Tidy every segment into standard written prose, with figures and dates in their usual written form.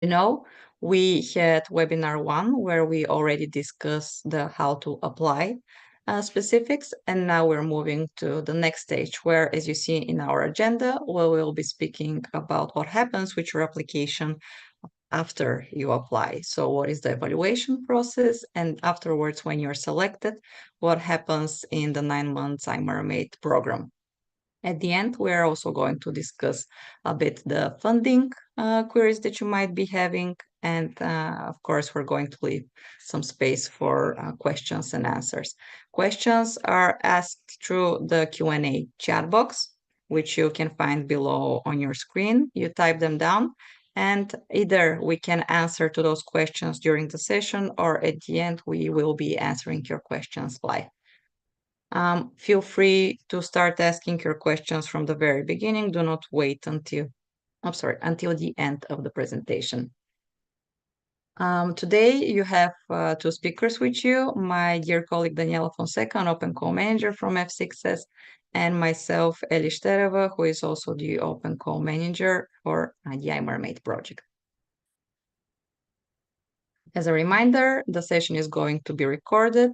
You know, we had webinar 1 where we already discussed the how to apply specifics, and now we're moving to the next stage where, as you see in our agenda, we will be speaking about what happens with your application after you apply. So what is the evaluation process? And afterwards, when you're selected, what happens in the 9 months iMERMAID program? At the end, we're also going to discuss a bit the funding queries that you might be having. And of course, we're going to leave some space for questions and answers. Questions are asked through the Q&A chat box, which you can find below on your screen. You type them down, and either we can answer to those questions during the session, or at the end, we will be answering your questions live. Feel free to start asking your questions from the very beginning. Do not wait until the end of the presentation. Today you have two speakers with you, my dear colleague Daniela Fonseca, an Open Call Manager from F6S, and myself, Eli Shtereva, who is also the Open Call Manager for the iMERMAID project. As a reminder, the session is going to be recorded,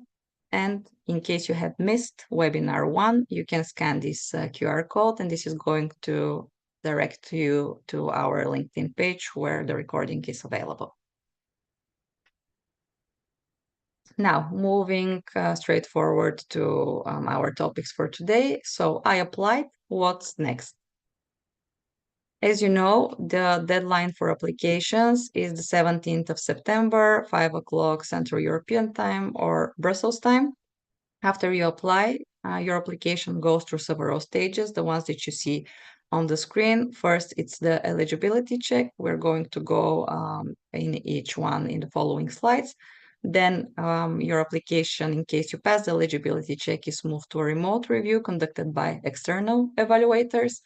and in case you have missed webinar 1, you can scan this QR code, and this is going to direct you to our LinkedIn page where the recording is available. Now, moving straight forward to our topics for today. So I applied. What's next? As you know, the deadline for applications is the 17th of September, 5 o'clock Central European Time or Brussels time. After you apply, your application goes through several stages, the ones that you see on the screen. First, it's the eligibility check. We're going to go in each one in the following slides. Then your application, in case you pass the eligibility check, is moved to a remote review conducted by external evaluators.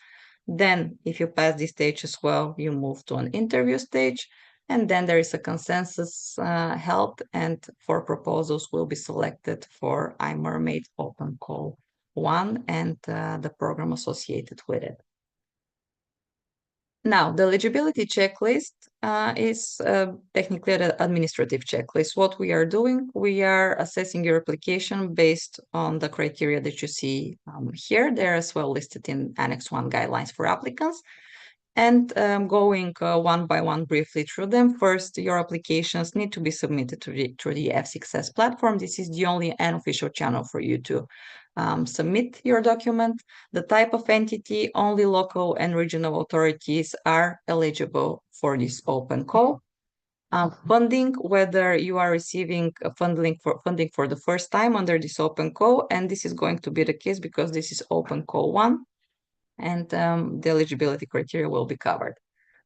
Then, if you pass this stage as well, you move to an interview stage. And then there is a consensus held, and 4 proposals will be selected for iMERMAID Open Call 1 and the program associated with it. Now, the eligibility checklist is technically an administrative checklist. What we are doing, we are assessing your application based on the criteria that you see here. They're as well listed in Annex 1 guidelines for applicants. And going one by one briefly through them. First, your applications need to be submitted through the F6S platform. This is the only unofficial channel for you to submit your document. The type of entity, only local and regional authorities are eligible for this open call. Funding, whether you are receiving funding for the first time under this open call, and this is going to be the case because this is open call 1. And the eligibility criteria will be covered.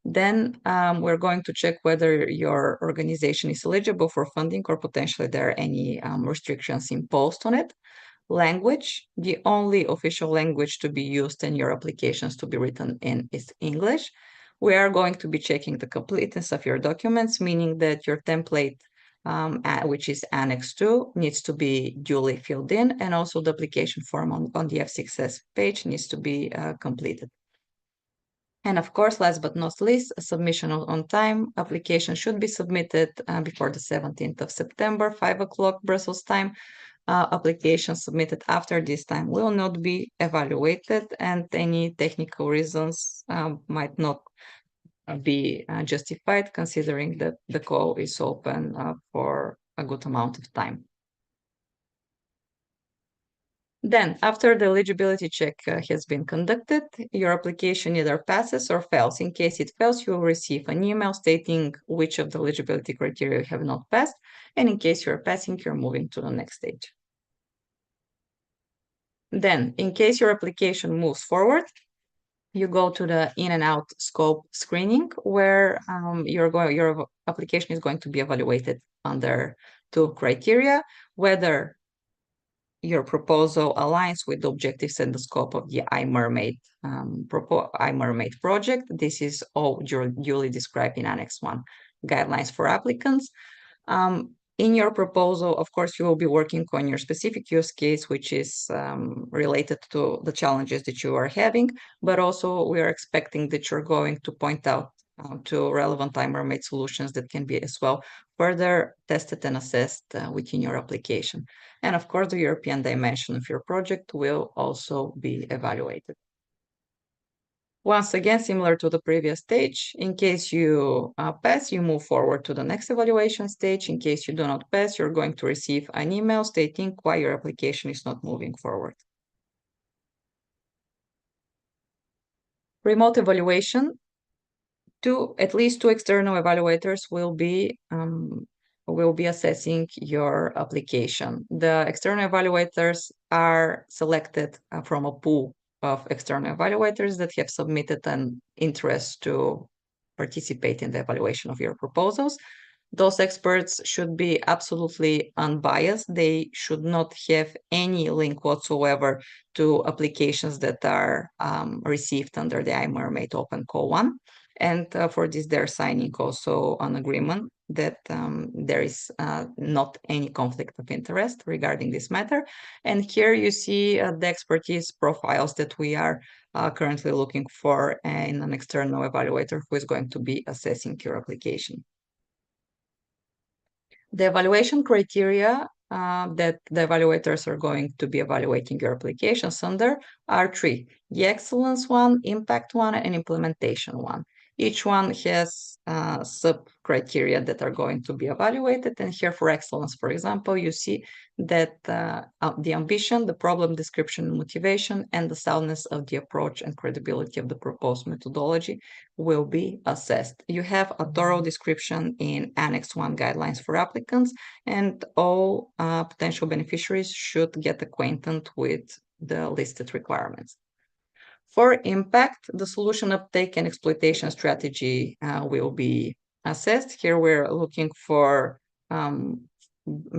Then we're going to check whether your organization is eligible for funding or potentially there are any restrictions imposed on it. Language, the only official language to be used in your applications to be written in is English. We are going to be checking the completeness of your documents, meaning that your template which is Annex 2, needs to be duly filled in, and also the application form on the F6S page needs to be completed. And of course, last but not least, a submission on time. Application should be submitted before the 17th of September, 5 o'clock Brussels time. Application submitted after this time will not be evaluated, and any technical reasons might not be justified, considering that the call is open for a good amount of time. Then, after the eligibility check has been conducted, your application either passes or fails. In case it fails, you will receive an email stating which of the eligibility criteria you have not passed, and in case you're passing, you're moving to the next stage. Then, in case your application moves forward, you go to the in and out scope screening, where your application is going to be evaluated under 2 criteria: whether your proposal aligns with the objectives and the scope of the iMERMAID project. This is all duly described in Annex 1 guidelines for applicants. In your proposal, of course, you will be working on your specific use case, which is related to the challenges that you are having, but also we are expecting that you're going to point out to relevant iMERMAID solutions that can be as well further tested and assessed within your application. And of course, the European dimension of your project will also be evaluated. Once again, similar to the previous stage, in case you pass, you move forward to the next evaluation stage. In case you do not pass, you're going to receive an email stating why your application is not moving forward. Remote evaluation. At least two external evaluators will be assessing your application. The external evaluators are selected from a pool of external evaluators that have submitted an interest to participate in the evaluation of your proposals. Those experts should be absolutely unbiased. They should not have any link whatsoever to applications that are received under the iMERMAID Open Call 1. And for this, they're signing also an agreement that there is not any conflict of interest regarding this matter. And here you see the expertise profiles that we are currently looking for in an external evaluator who is going to be assessing your application. The evaluation criteria that the evaluators are going to be evaluating your applications under are three: the excellence one, impact one, and implementation one. Each one has sub-criteria that are going to be evaluated. And here for excellence, for example, you see that the ambition, the problem description and motivation, and the soundness of the approach and credibility of the proposed methodology will be assessed. You have a thorough description in Annex 1 guidelines for applicants, and all potential beneficiaries should get acquainted with the listed requirements. For impact, the solution uptake and exploitation strategy will be assessed. Here we're looking for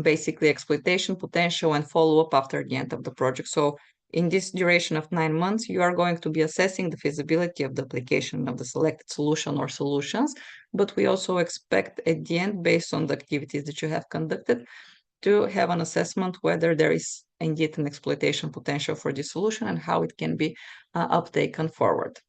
basically exploitation potential and follow-up after the end of the project. So in this duration of 9 months, you are going to be assessing the feasibility of the application of the selected solution or solutions, but we also expect at the end, based on the activities that you have conducted, to have an assessment whether there is indeed an exploitation potential for this solution and how it can be uptaken forward.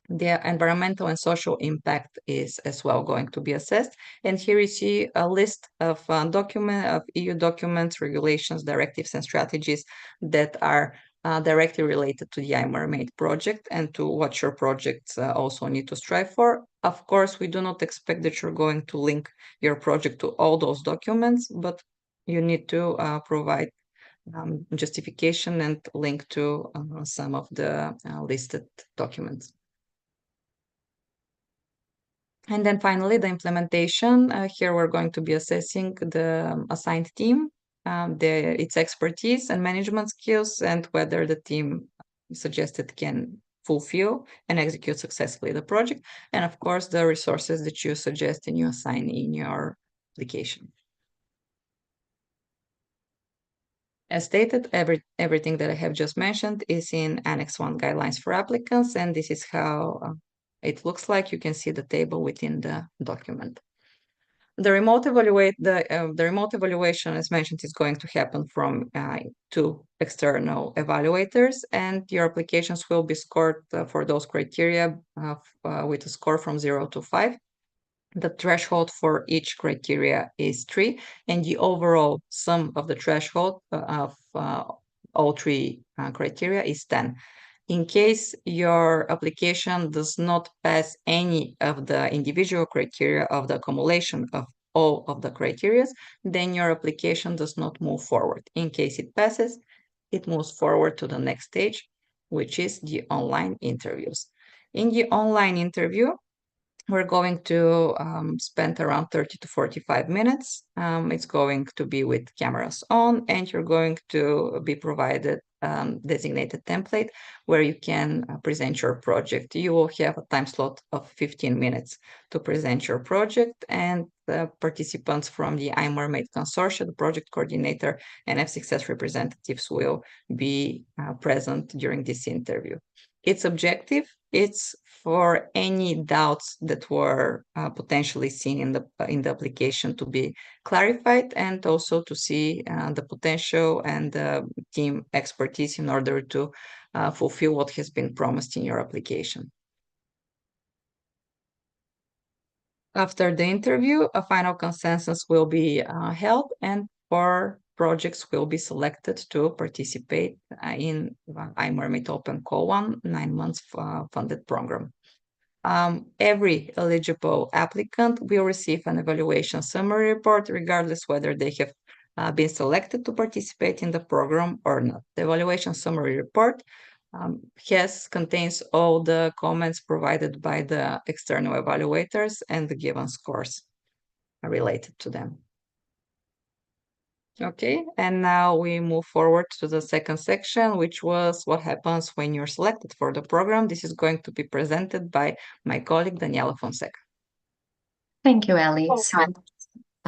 The environmental and social impact is as well going to be assessed. And here you see a list of EU documents, regulations, directives, and strategies that are directly related to the iMERMAID project and to what your projects also need to strive for. Of course, we do not expect that you're going to link your project to all those documents, but you need to provide justification and link to some of the listed documents. And then finally, the implementation. Here we're going to be assessing the assigned team, its expertise and management skills, and whether the team suggested can fulfill and execute successfully the project. And of course, the resources that you suggest and you assign in your application. As stated, everything that I have just mentioned is in Annex 1 guidelines for applicants, and this is how it looks like. You can see the table within the document. The remote evaluation, as mentioned, is going to happen from two external evaluators, and your applications will be scored for those criteria with a score from 0 to 5. The threshold for each criteria is 3, and the overall sum of the threshold of all three criteria is 10. In case your application does not pass any of the individual criteria of the accumulation of all of the criteria, then your application does not move forward. In case it passes, it moves forward to the next stage, which is the online interviews. In the online interview, we're going to spend around 30 to 45 minutes. It's going to be with cameras on, and you're going to be provided designated template where you can present your project. You will have a time slot of 15 minutes to present your project, and the participants from the iMERMAID consortium, the project coordinator, and F6S representatives will be present during this interview. Its objective, it's for any doubts that were potentially seen in the application to be clarified, and also to see the potential and the team expertise in order to fulfill what has been promised in your application. After the interview, a final consensus will be held, and 4 projects will be selected to participate in iMERMAID Open Co-1 9 months funded program. Every eligible applicant will receive an evaluation summary report, regardless whether they have been selected to participate in the program or not. The evaluation summary report contains all the comments provided by the external evaluators and the given scores related to them. Okay, and now we move forward to the second section, which was what happens when you're selected for the program. This is going to be presented by my colleague, Daniela Fonseca. Thank you, Ellie.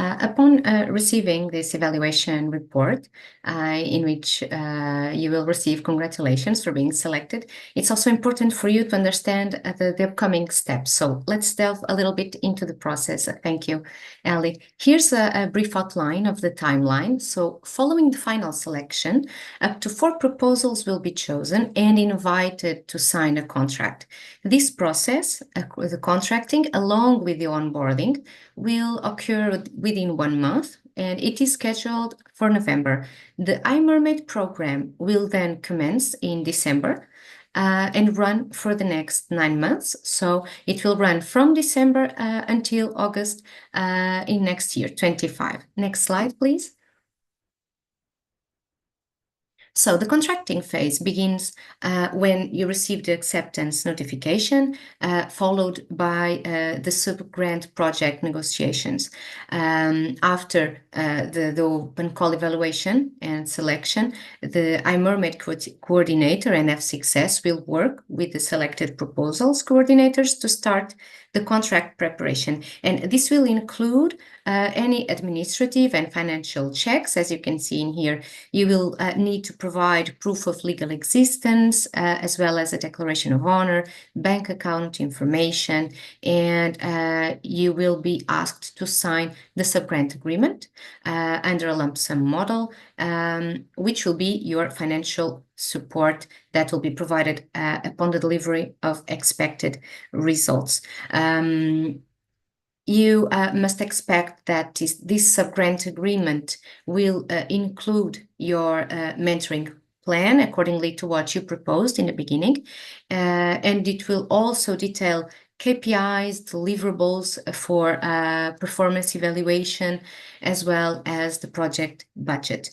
Upon receiving this evaluation report, in which you will receive congratulations for being selected, it's also important for you to understand the upcoming steps. So let's delve a little bit into the process. Thank you, Ellie. Here's a brief outline of the timeline. So following the final selection, up to 4 proposals will be chosen and invited to sign a contract. This process, the contracting, along with the onboarding, will occur within 1 month, and it is scheduled for November. The iMERMAID program will then commence in December and run for the next 9 months. So it will run from December until August in next year, 25. Next slide, please. So the contracting phase begins when you receive the acceptance notification, followed by the sub-grant project negotiations. After the open call evaluation and selection, the iMERMAID coordinator and F6S will work with the selected proposals coordinators to start the contract preparation. And this will include any administrative and financial checks. As you can see in here, you will need to provide proof of legal existence, as well as a declaration of honor, bank account information, and you will be asked to sign the sub-grant agreement under a lump sum model, which will be your financial support that will be provided upon the delivery of expected results. You must expect that this sub-grant agreement will include your mentoring plan accordingly to what you proposed in the beginning, and it will also detail KPIs, deliverables for performance evaluation, as well as the project budget.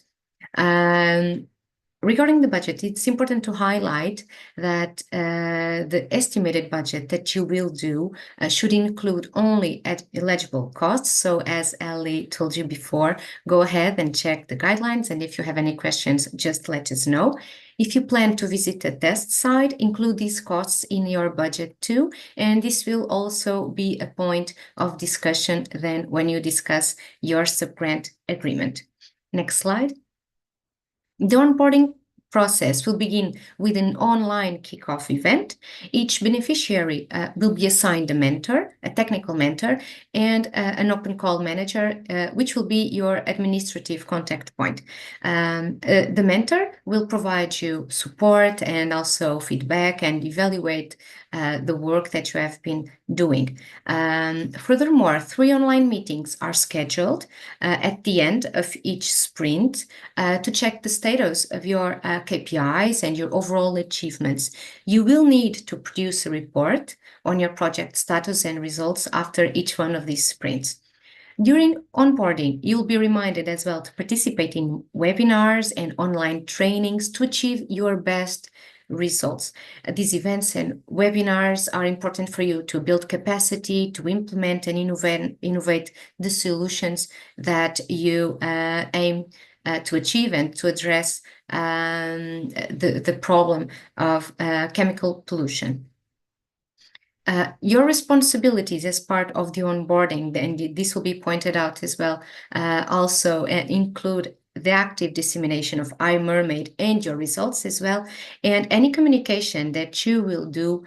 Regarding the budget, it's important to highlight that the estimated budget that you will do should include only eligible costs. So as Ellie told you before, go ahead and check the guidelines, and if you have any questions, just let us know. If you plan to visit a test site, include these costs in your budget too, and this will also be a point of discussion then when you discuss your sub-grant agreement. Next slide. The onboarding process will begin with an online kickoff event. Each beneficiary will be assigned a mentor, a technical mentor, and an open call manager, which will be your administrative contact point. The mentor will provide you support and also feedback and evaluate the work that you have been doing. Furthermore, 3 online meetings are scheduled at the end of each sprint to check the status of your KPIs and your overall achievements. You will need to produce a report on your project status and results after each one of these sprints. During onboarding, you'll be reminded as well to participate in webinars and online trainings to achieve your best results. These events and webinars are important for you to build capacity, to implement and innovate the solutions that you aim to achieve and to address the problem of chemical pollution. Your responsibilities as part of the onboarding, and this will be pointed out as well, also include the active dissemination of iMERMAID and your results as well. And any communication that you will do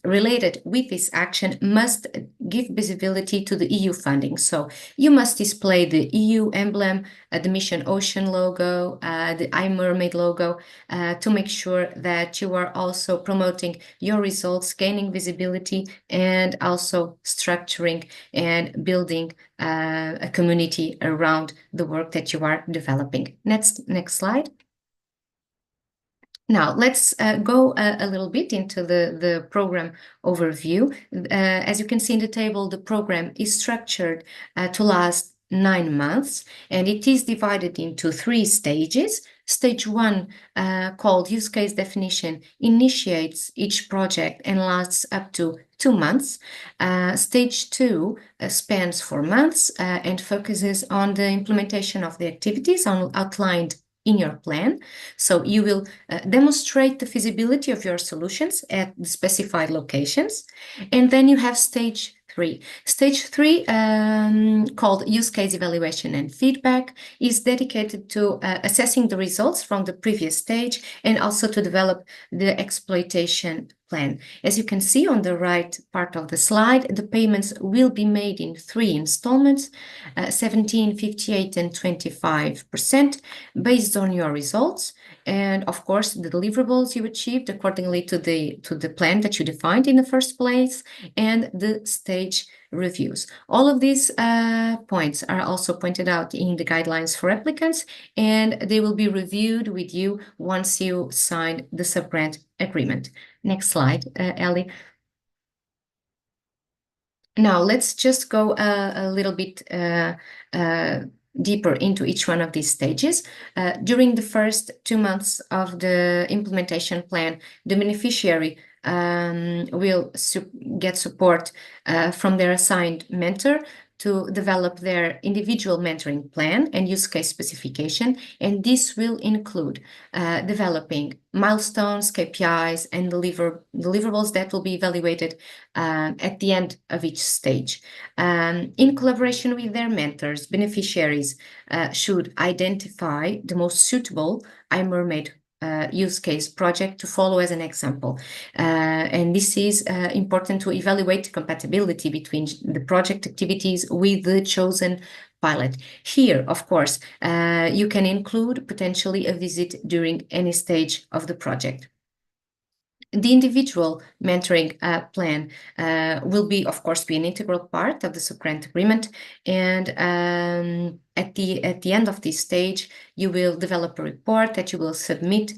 related with this action must give visibility to the EU funding. So you must display the EU emblem, the Mission Ocean logo, the iMERMAID logo, to make sure that you are also promoting your results, gaining visibility, and also structuring and building a community around the work that you are developing. Next slide. Now, let's go a little bit into the program overview. As you can see in the table, the program is structured to last 9 months, and it is divided into 3 stages. Stage 1, called use case definition, initiates each project and lasts up to 2 months. Stage 2 spans 4 months and focuses on the implementation of the activities outlined in your plan. So you will demonstrate the feasibility of your solutions at the specified locations. And then you have stage 3. Stage 3, called use case evaluation and feedback, is dedicated to assessing the results from the previous stage and also to develop the exploitation plan. As you can see on the right part of the slide, the payments will be made in 3 installments, 17, 58, and 25%, based on your results, and of course the deliverables you achieved accordingly to the plan that you defined in the first place, and the stage reviews. All of these points are also pointed out in the guidelines for applicants, and they will be reviewed with you once you sign the sub-grant agreement. Next slide, Ellie. Now let's just go a little bit deeper into each one of these stages. During the first 2 months of the implementation plan, the beneficiary will get support from their assigned mentor to develop their individual mentoring plan and use case specification, and this will include developing milestones, KPIs, and deliverables that will be evaluated at the end of each stage. In collaboration with their mentors, beneficiaries should identify the most suitable iMERMAID use case project to follow as an example. And this is important to evaluate compatibility between the project activities with the chosen pilot. Here, of course, you can include potentially a visit during any stage of the project. The individual mentoring plan will be, of course, be an integral part of the sub-grant agreement, and at the end of this stage, you will develop a report that you will submit,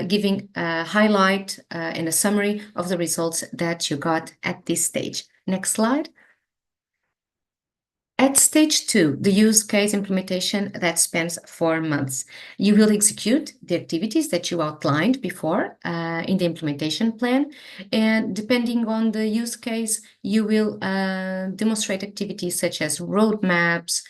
giving a highlight and a summary of the results that you got at this stage. Next slide. At stage 2, the use case implementation that spans 4 months, you will execute the activities that you outlined before in the implementation plan, and depending on the use case, you will demonstrate activities such as roadmaps,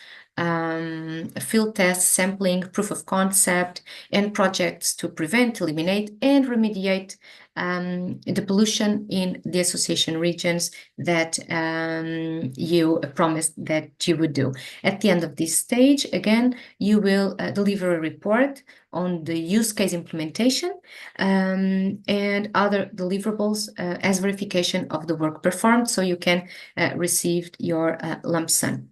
field tests, sampling, proof of concept, and projects to prevent, eliminate, and remediate the pollution in the association regions that you promised that you would do. At the end of this stage, again, you will deliver a report on the use case implementation and other deliverables as verification of the work performed, so you can receive your lump sum.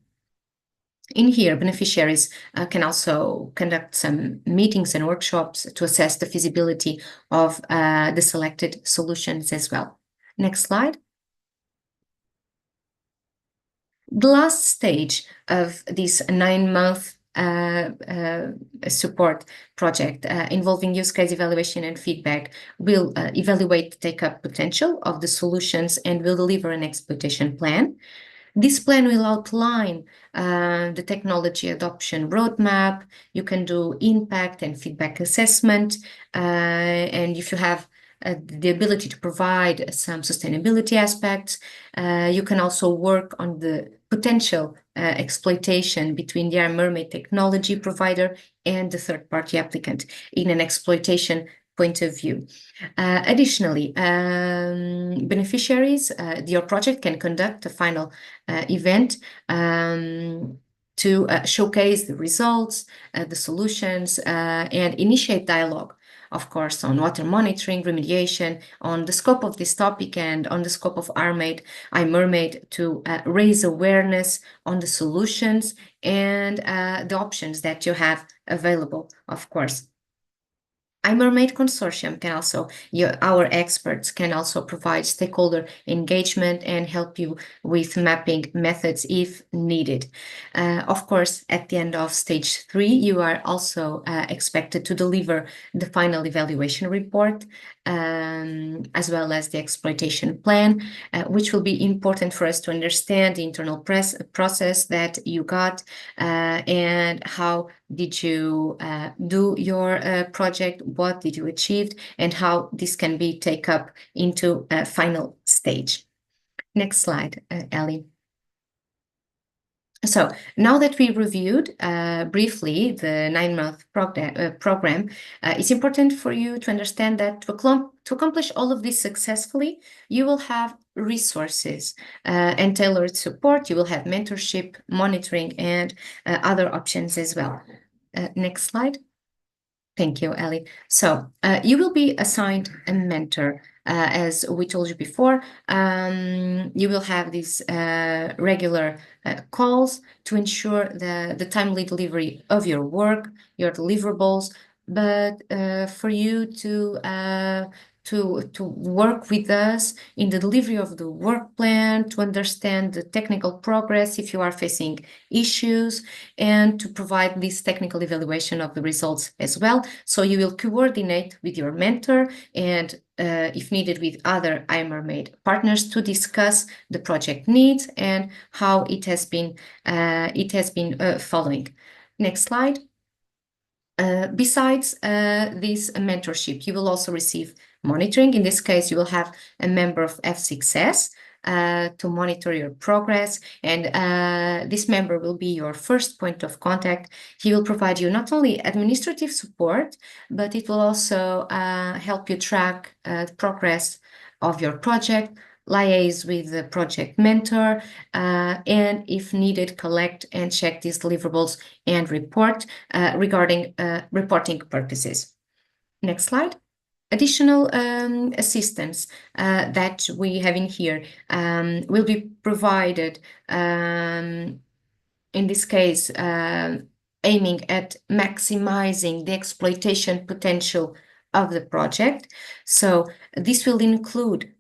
In here, beneficiaries can also conduct some meetings and workshops to assess the feasibility of the selected solutions as well. Next slide. The last stage of this 9-month support project involving use case evaluation and feedback will evaluate the take-up potential of the solutions and will deliver an exploitation plan. This plan will outline the technology adoption roadmap. You can do impact and feedback assessment, and if you have the ability to provide some sustainability aspects, you can also work on the potential exploitation between the iMERMAID technology provider and the third-party applicant in an exploitation point of view. Additionally, beneficiaries, your project can conduct a final event to showcase the results, the solutions, and initiate dialogue, of course, on water monitoring, remediation, on the scope of this topic and on the scope of iMERMAID to raise awareness on the solutions and the options that you have available, of course. iMERMAID Consortium can also, our experts can also provide stakeholder engagement and help you with mapping methods if needed. Of course, at the end of stage 3, you are also expected to deliver the final evaluation report, as well as the exploitation plan, which will be important for us to understand the internal process that you got and how did you do your project, what did you achieve, and how this can be taken up into a final stage. Next slide, Ellie. So now that we reviewed briefly the 9-month program, it's important for you to understand that to accomplish all of this successfully, you will have resources and tailored support. You will have mentorship, monitoring, and other options as well. Next slide. Thank you, Ellie. So you will be assigned a mentor. As we told you before, you will have these regular calls to ensure the timely delivery of your work, your deliverables, but for you to work with us in the delivery of the work plan, to understand the technical progress if you are facing issues, and to provide this technical evaluation of the results as well. So you will coordinate with your mentor and if needed with other iMERMAID partners to discuss the project needs and how it has been following. Next slide. Besides this mentorship, you will also receive monitoring. In this case, you will have a member of F6S to monitor your progress, and this member will be your first point of contact. He will provide you not only administrative support, but it will also help you track the progress of your project, liaise with the project mentor, and if needed, collect and check these deliverables and report regarding reporting purposes. Next slide. Additional assistance that we have in here will be provided, in this case, aiming at maximizing the exploitation potential of the project. So this will include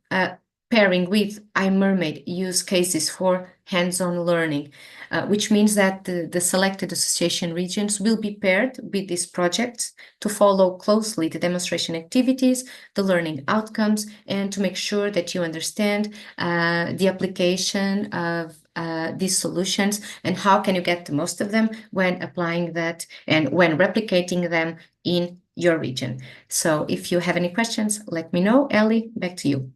pairing with iMERMAID use cases for hands-on learning, which means that the selected association regions will be paired with these projects to follow closely the demonstration activities, the learning outcomes, and to make sure that you understand the application of these solutions and how can you get the most of them when applying that and when replicating them in your region. So if you have any questions, let me know. Ellie, back to you.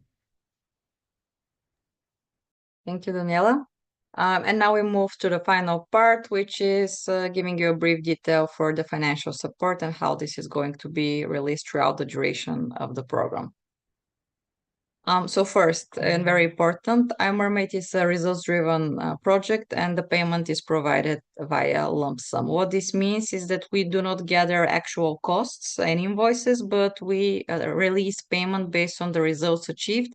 Thank you, Daniela. And now we move to the final part, which is giving you a brief detail for the financial support and how this is going to be released throughout the duration of the program. So first, and very important, iMERMAID is a results-driven project, and the payment is provided via lump sum. What this means is that we do not gather actual costs and invoices, but we release payment based on the results achieved,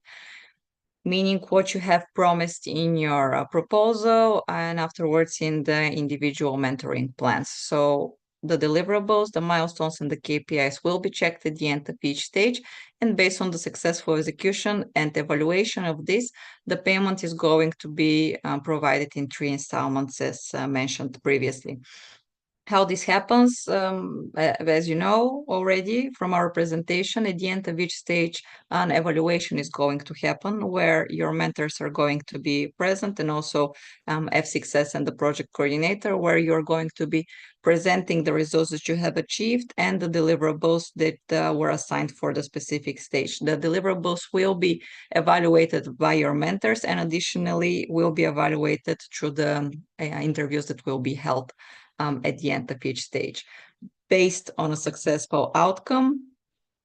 meaning what you have promised in your proposal and afterwards in the individual mentoring plans. So the deliverables, the milestones, and the KPIs will be checked at the end of each stage. And based on the successful execution and evaluation of this, the payment is going to be provided in 3 installments, as mentioned previously. How this happens, as you know already from our presentation, at the end of each stage, an evaluation is going to happen where your mentors are going to be present, and also F6S and the project coordinator, where you're going to be presenting the results that you have achieved and the deliverables that were assigned for the specific stage. The deliverables will be evaluated by your mentors and additionally will be evaluated through the interviews that will be held at the end of each stage. Based on a successful outcome,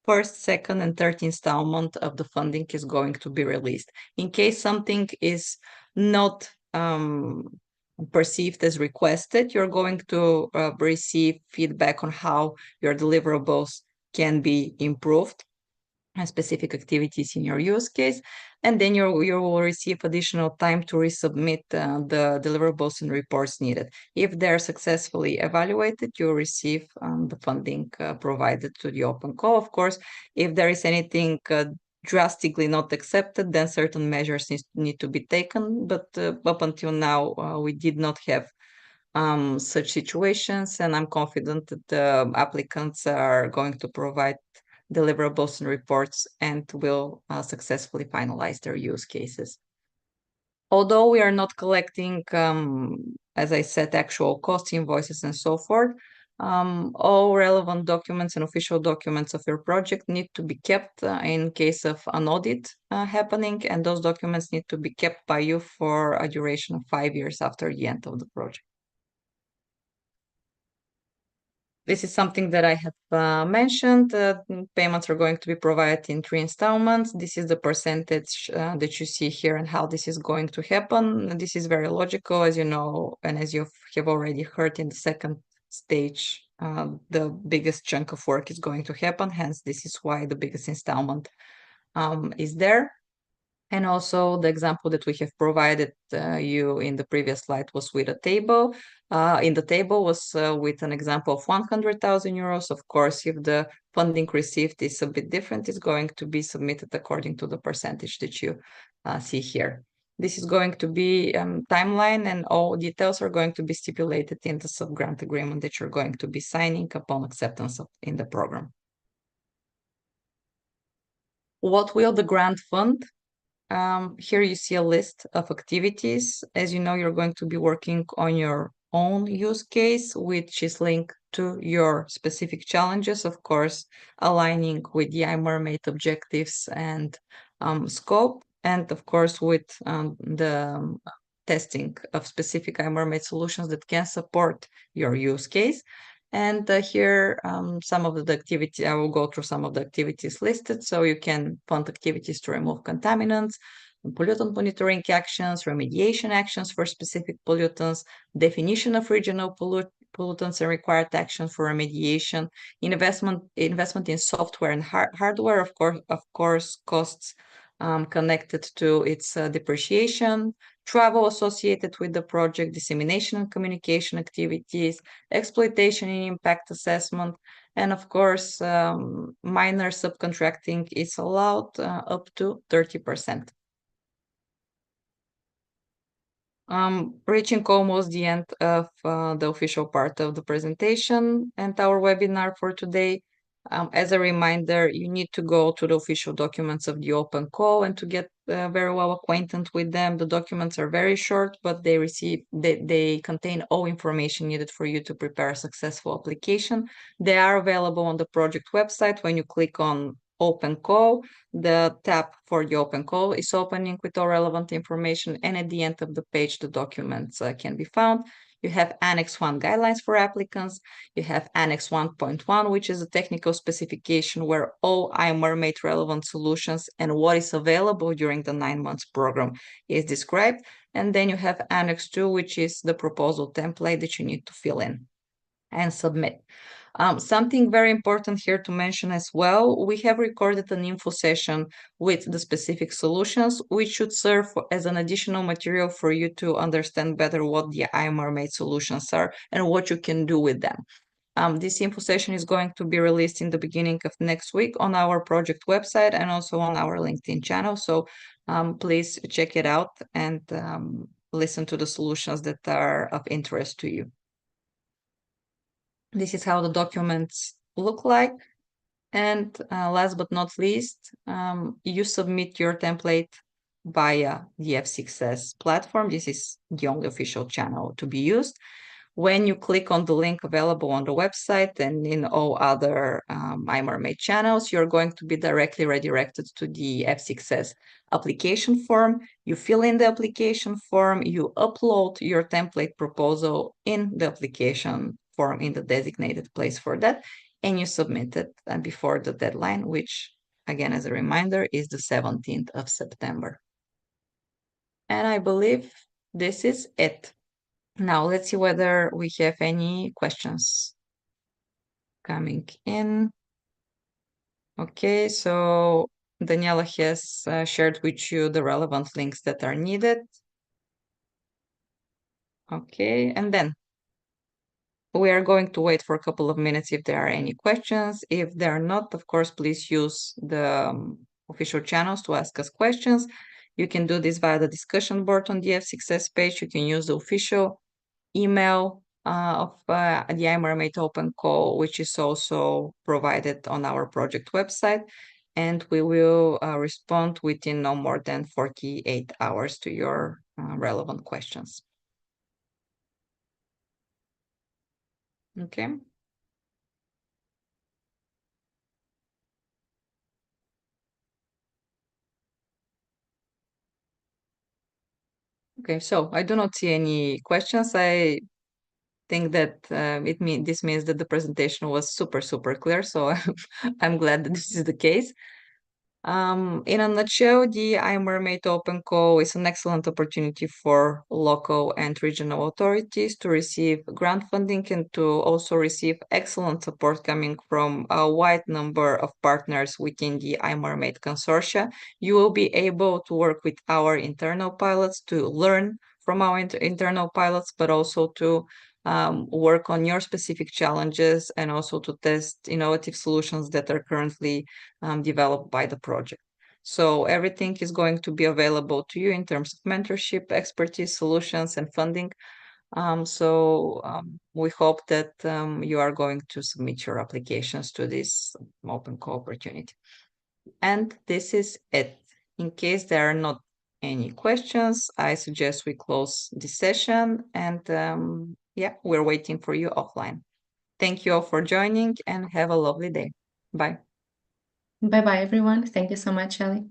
first, second, and third installment of the funding is going to be released. In case something is not perceived as requested, you're going to receive feedback on how your deliverables can be improved and specific activities in your use case. And then you will receive additional time to resubmit the deliverables and reports needed. If they're successfully evaluated, you'll receive the funding provided to the open call. Of course, if there is anything drastically not accepted, then certain measures need to be taken. But up until now, we did not have such situations, and I'm confident that the applicants are going to provide deliverables and reports and will successfully finalize their use cases. Although we are not collecting, as I said, actual cost invoices and so forth, all relevant documents and official documents of your project need to be kept in case of an audit happening, and those documents need to be kept by you for a duration of 5 years after the end of the project. This is something that I have mentioned. Payments are going to be provided in 3 installments. This is the percentage that you see here and how this is going to happen. This is very logical, as you know, and as you have already heard in the second stage, the biggest chunk of work is going to happen. Hence, this is why the biggest installment is there. And also the example that we have provided you in the previous slide was with a table. In the table was with an example of 100,000 euros. Of course, if the funding received is a bit different, it's going to be submitted according to the percentage that you see here. This is going to be timeline, and all details are going to be stipulated in the sub-grant agreement that you're going to be signing upon acceptance in the program. What will the grant fund? Here you see a list of activities. As you know, you're going to be working on your own use case, which is linked to your specific challenges, of course, aligning with the iMERMAID objectives and scope, and of course with the testing of specific iMERMAID solutions that can support your use case. And here, some of the activity, I will go through some of the activities listed. So you can fund activities to remove contaminants, pollutant monitoring actions, remediation actions for specific pollutants, definition of regional pollutants and required actions for remediation, investment in software and hardware, of course, costs connected to its depreciation, travel associated with the project, dissemination and communication activities, exploitation and impact assessment, and of course, minor subcontracting is allowed up to 30%. Reaching almost the end of the official part of the presentation and our webinar for today. As a reminder, you need to go to the official documents of the open call and to get very well acquainted with them. The documents are very short, but they contain all information needed for you to prepare a successful application. They are available on the project website. When you click on open call, the tab for the open call is opening with all relevant information, and at the end of the page, the documents can be found. You have Annex 1 guidelines for applicants. You have Annex 1.1, which is a technical specification where all iMERMAID relevant solutions and what is available during the 9 months program is described. And then you have Annex 2, which is the proposal template that you need to fill in and submit. Something very important here to mention as well, we have recorded an info session with the specific solutions, which should serve as an additional material for you to understand better what the iMERMAID solutions are and what you can do with them. This info session is going to be released in the beginning of next week on our project website and also on our LinkedIn channel. So please check it out and listen to the solutions that are of interest to you. This is how the documents look like. And last but not least, you submit your template via the F6S platform. This is the only official channel to be used. When you click on the link available on the website and in all other iMERMAID channels, you're going to be directly redirected to the F6S application form. You fill in the application form, you upload your template proposal in the application form in the designated place for that, and you submit it before the deadline, which, again, as a reminder, is the 17th of September. And I believe this is it. Now let's see whether we have any questions coming in. Okay, so Daniela has shared with you the relevant links that are needed. Okay, and then we are going to wait for a couple of minutes if there are any questions. If there are not, of course, please use the official channels to ask us questions. You can do this via the discussion board on the F6S page. You can use the official email of the iMERMAID Open Call, which is also provided on our project website. And we will respond within no more than 48 hours to your relevant questions. Okay. Okay, so I do not see any questions. I think that this means that the presentation was super clear. So I'm glad that this is the case. In a nutshell, the iMERMAID Open Call is an excellent opportunity for local and regional authorities to receive grant funding and to also receive excellent support coming from a wide number of partners within the iMERMAID consortia. You will be able to work with our internal pilots to learn from our internal pilots, but also to work on your specific challenges and also to test innovative solutions that are currently developed by the project. So everything is going to be available to you in terms of mentorship, expertise, solutions, and funding. We hope that you are going to submit your applications to this open call opportunity. And this is it. In case there are not any questions, I suggest we close this session. And yeah, we're waiting for you offline. Thank you all for joining and have a lovely day. Bye. Bye bye, everyone. Thank you so much, Ellie.